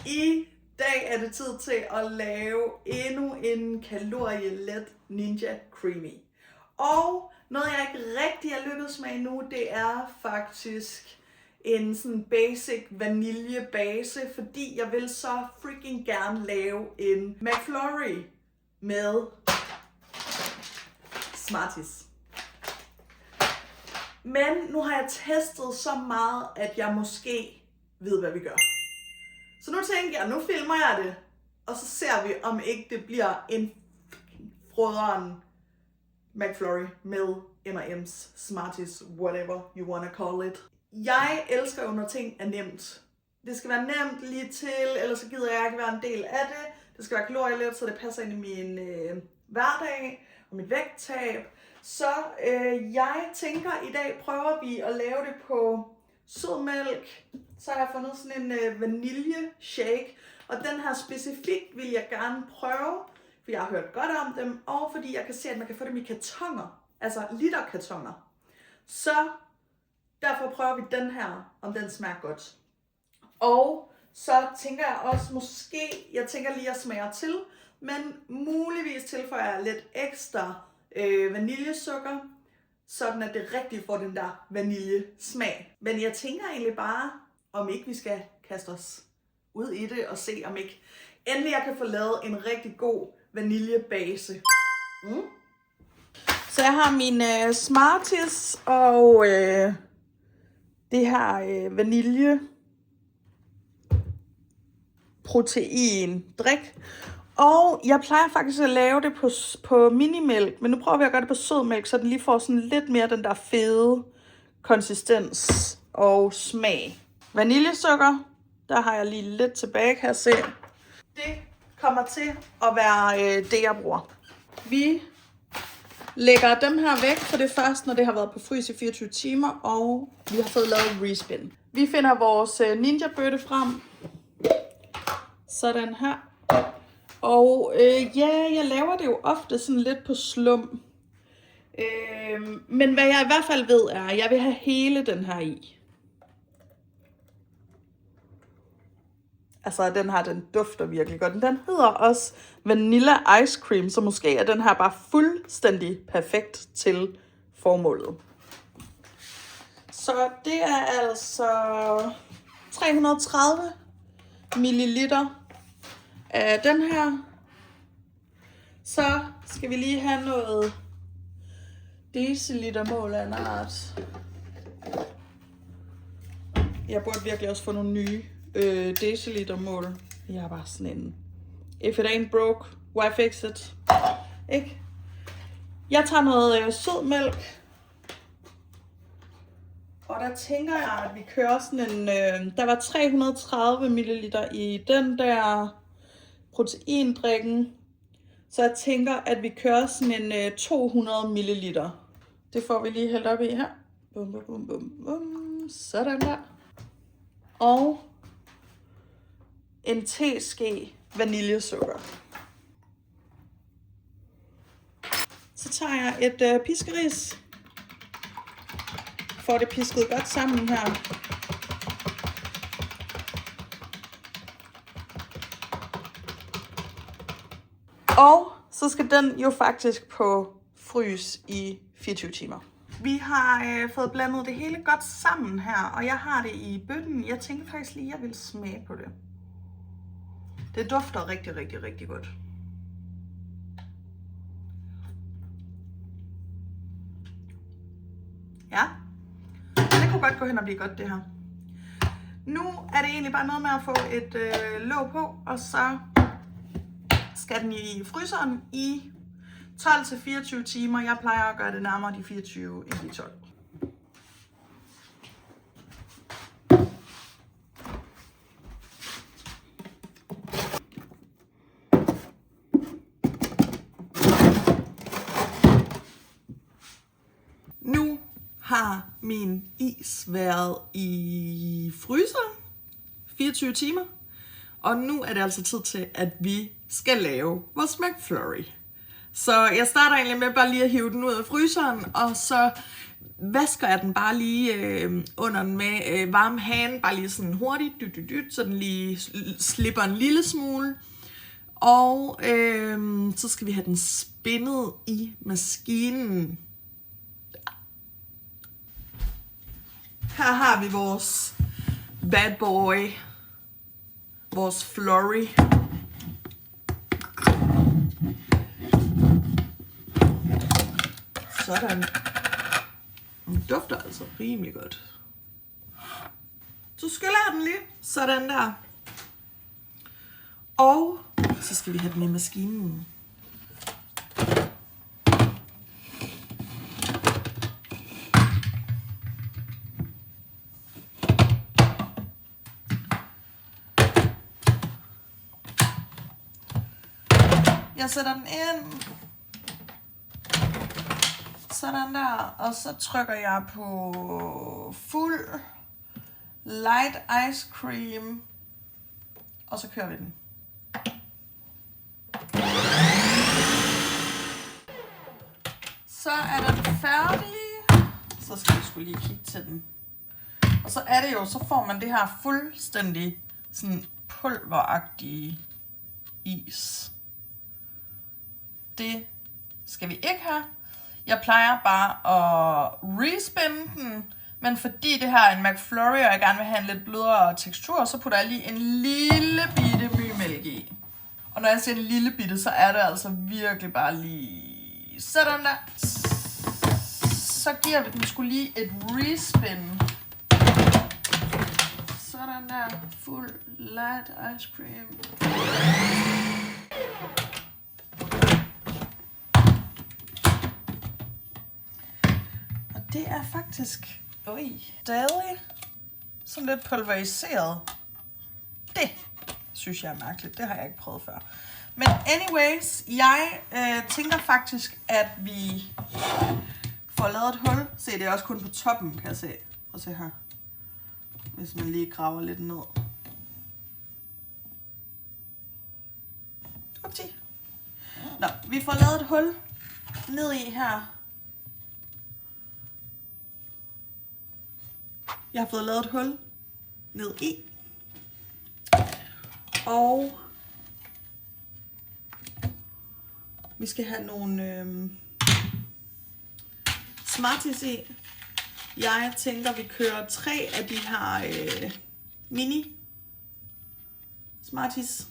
I dag er det tid til at lave endnu en kalorielet Ninja Creamy. Og noget jeg ikke rigtig er lykkedes med endnu, det er faktisk en sådan basic vaniljebase, fordi jeg vil så freaking gerne lave en McFlurry med Smarties. Men nu har jeg testet så meget, at jeg måske ved, hvad vi gør. Så nu tænker jeg, nu filmer jeg det, og så ser vi, om ikke det bliver en frøderen McFlurry med M&M's, Smarties, whatever you wanna call it. Jeg elsker jo, når ting er nemt. Det skal være nemt lige til, ellers så gider jeg ikke være en del af det. Det skal være kalorielet, så det passer ind i min hverdag og mit vægttab. Så jeg tænker, i dag prøver vi at lave det på sødmælk. Så har jeg fundet sådan en vanilje-shake. Og den her specifikt vil jeg gerne prøve, for jeg har hørt godt om dem, og fordi jeg kan se, at man kan få dem i kartoner, altså literkartoner. Så derfor prøver vi den her, om den smager godt. Og så tænker jeg også måske, jeg tænker lige at smage til, men muligvis tilføjer jeg lidt ekstra vaniljesukker, sådan at det rigtig får den der vaniljesmag. Men jeg tænker egentlig bare, om ikke vi skal kaste os ud i det og se, om ikke endelig jeg kan få lavet en rigtig god vaniljebase. Så jeg har mine Smarties og det her vanilje protein drik. Og jeg plejer faktisk at lave det på minimælk, men nu prøver vi at gøre det på sødmælk, så den lige får sådan lidt mere den der fede konsistens og smag. Vaniljesukker, der har jeg lige lidt tilbage, kan jeg se. Det kommer til at være det, jeg bruger. Vi lægger dem her væk, for det først, når det har været på frys i 24 timer, og vi har fået lavet respin. Vi finder vores ninja-bøtte frem. Sådan her. Og jeg laver det jo ofte sådan lidt på slum. Men hvad jeg i hvert fald ved er, at jeg vil have hele den her i. Altså den dufter virkelig godt. Den hedder også Vanilla Ice Cream, så måske er den her bare fuldstændig perfekt til formålet. Så det er altså 330 milliliter af den her. Så skal vi lige have noget decilitermål af en art. Jeg burde virkelig også få nogle nye decilitermål. Jeg har bare sådan en if it ain't broke, why fix it? Ikke? Jeg tager noget sødmælk. Og der tænker jeg, at vi kører sådan en der var 330 milliliter i den der proteindrikken. Så jeg tænker, at vi kører sådan en 200 milliliter. Det får vi lige hældt op i her. Bum, bum, bum, bum, bum. Sådan der. Og en teske vaniljesukker. Så tager jeg et piskeris. Får det pisket godt sammen her. Og så skal den jo faktisk på frys i 24 timer. Vi har fået blandet det hele godt sammen her, og jeg har det i bøtten. Jeg tænker faktisk lige, at jeg vil smage på det. Det dufter rigtig, rigtig, rigtig godt. Ja, det kunne godt gå hen og blive godt det her. Nu er det egentlig bare noget med at få et låg på, og så skal den i fryseren i 12-24 timer. Jeg plejer at gøre det nærmere de 24 end de 12. Nu har min is været i fryseren 24 timer. Og nu er det altså tid til, at vi skal lave vores McFlurry. Så jeg starter egentlig med bare lige at hive den ud af fryseren, og så vasker jeg den bare lige under den med varm hane, bare lige sådan hurtigt, så den lige slipper en lille smule. Og så skal vi have den spindet i maskinen. Her har vi vores bad boy, vores flurry. Sådan. Den dufter altså rimelig godt. Så skyller jeg den lige. Sådan der. Og så skal vi have den i maskinen. Jeg sætter den ind. Sådan der. Og så trykker jeg på fuld light ice cream. Og så kører vi den. Så er den færdig. Så skal vi sgu lige kigge til den. Og så er det jo, så får man det her fuldstændig sådan pulveragtige is. Det skal vi ikke have. Jeg plejer bare at respinde den, men fordi det her er en McFlurry, og jeg gerne vil have en lidt blødere tekstur, så putter jeg lige en lille bitte mælk i. Og når jeg siger en lille bitte, så er det altså virkelig bare lige sådan der. Så giver vi den sgu lige et respin. Sådan der. Fuld light ice cream. Og det er faktisk stadig sådan lidt pulveriseret. Det synes jeg er mærkeligt. Det har jeg ikke prøvet før. Men anyways, jeg tænker faktisk, at vi får lavet et hul. Se, det er også kun på toppen, kan jeg se. Prøv at se her. Hvis man lige graver lidt ned. Upti. Nå, vi får lavet et hul ned i her. Jeg har fået lavet et hul ned i. Og vi skal have nogle Smarties i. Jeg tænker, vi kører 3 af de her mini Smarties.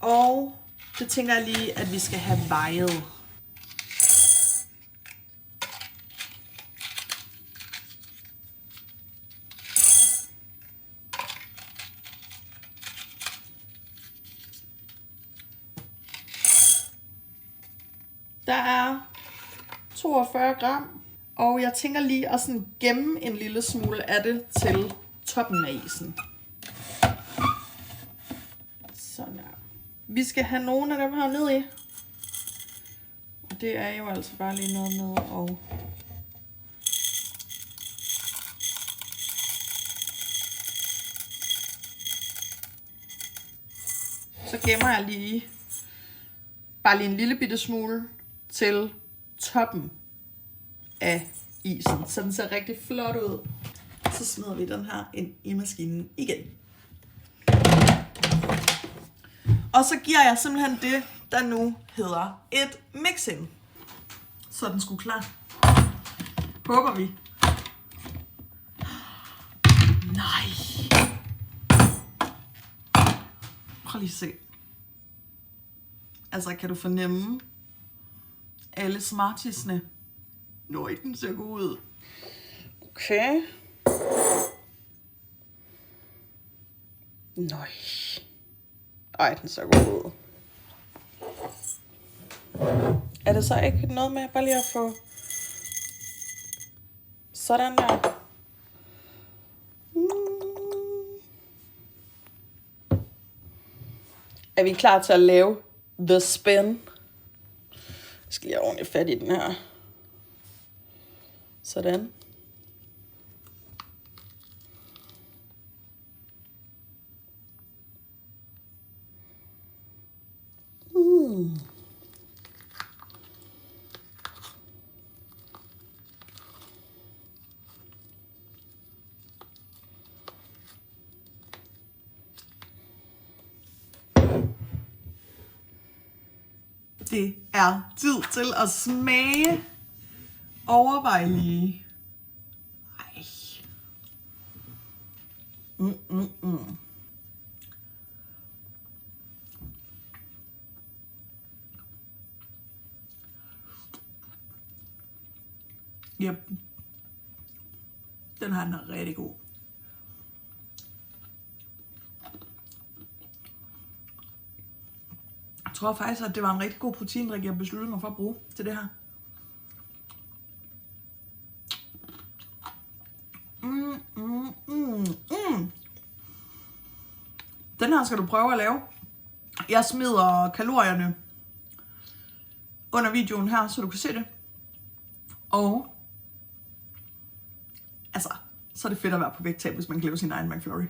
Og det tænker jeg lige, at vi skal have vejet. Der er 42 gram, og jeg tænker lige at sådan gemme en lille smule af det til toppen af isen. Sådan der. Vi skal have nogle af dem her ned i. Og det er jo altså bare lige noget med og så gemmer jeg lige bare lige en lille bitte smule til toppen af isen, så den ser rigtig flot ud. Så smider vi den her ind i maskinen igen. Og så giver jeg simpelthen det, der nu hedder et mixing. Så er den sgu klar. Håber vi. Nej. Prøv lige at se. Altså, kan du fornemme alle Smartiesne? Nå, den ser god ud. Okay. Nej. Ej, den ser god ud. Er det så ikke noget med bare lige at få sådan der? Er vi klar til at lave the spin? Jeg skal lige have ordentligt fat i den her. Sådan. Det er tid til at smage. Overvej lige. Ej. Yep. Den her den er rigtig god. Jeg tror faktisk, at det var en rigtig god proteindrik, jeg besluttede mig for at bruge til det her. Den her skal du prøve at lave. Jeg smider kalorierne under videoen her, så du kan se det. Og altså, så er det fedt at være på vægttab, hvis man glemmer sin egen McFlurry.